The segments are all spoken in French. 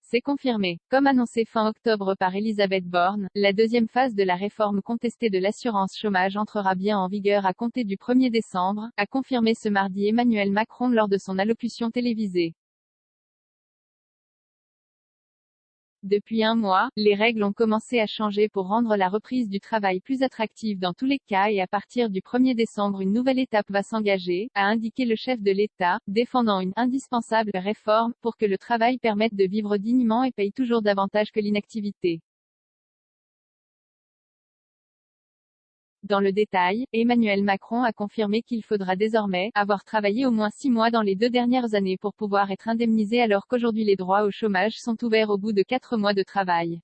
C'est confirmé. Comme annoncé fin octobre par Elisabeth Borne, la deuxième phase de la réforme contestée de l'assurance chômage entrera bien en vigueur à compter du 1er décembre, a confirmé ce mardi Emmanuel Macron lors de son allocution télévisée. Depuis un mois, les règles ont commencé à changer pour rendre la reprise du travail plus attractive dans tous les cas et à partir du 1er décembre une nouvelle étape va s'engager, a indiqué le chef de l'État, défendant une indispensable réforme, pour que le travail permette de vivre dignement et paye toujours davantage que l'inactivité. Dans le détail, Emmanuel Macron a confirmé qu'il faudra désormais avoir travaillé au moins 6 mois dans les 2 dernières années pour pouvoir être indemnisé alors qu'aujourd'hui les droits au chômage sont ouverts au bout de 4 mois de travail.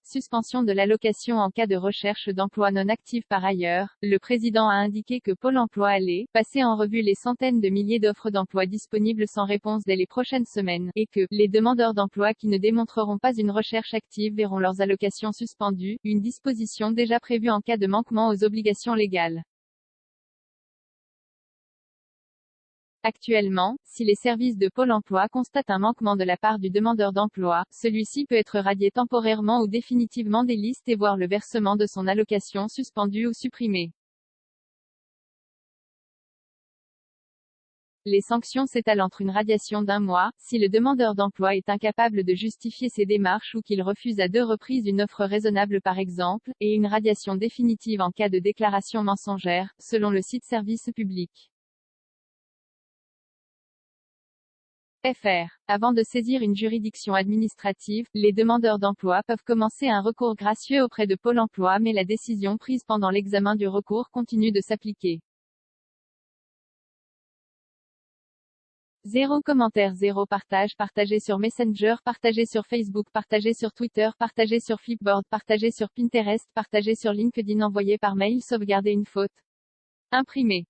Suspension de l'allocation en cas de recherche d'emploi non active. Par ailleurs, le président a indiqué que Pôle emploi allait passer en revue les centaines de milliers d'offres d'emploi disponibles sans réponse dès les prochaines semaines, et que les demandeurs d'emploi qui ne démontreront pas une recherche active verront leurs allocations suspendues, une disposition déjà prévue en cas de manquement aux obligations légales. Actuellement, si les services de Pôle emploi constatent un manquement de la part du demandeur d'emploi, celui-ci peut être radié temporairement ou définitivement des listes et voir le versement de son allocation suspendu ou supprimé. Les sanctions s'étalent entre une radiation d'1 mois, si le demandeur d'emploi est incapable de justifier ses démarches ou qu'il refuse à 2 reprises une offre raisonnable par exemple, et une radiation définitive en cas de déclaration mensongère, selon le site Service Public. Avant de saisir une juridiction administrative, les demandeurs d'emploi peuvent commencer un recours gracieux auprès de Pôle emploi mais la décision prise pendant l'examen du recours continue de s'appliquer. 0 commentaire 0 partage partagé sur Messenger partagé sur Facebook partagé sur Twitter partagé sur Flipboard partagé sur Pinterest partagé sur LinkedIn envoyé par mail sauvegarder une faute. Imprimé.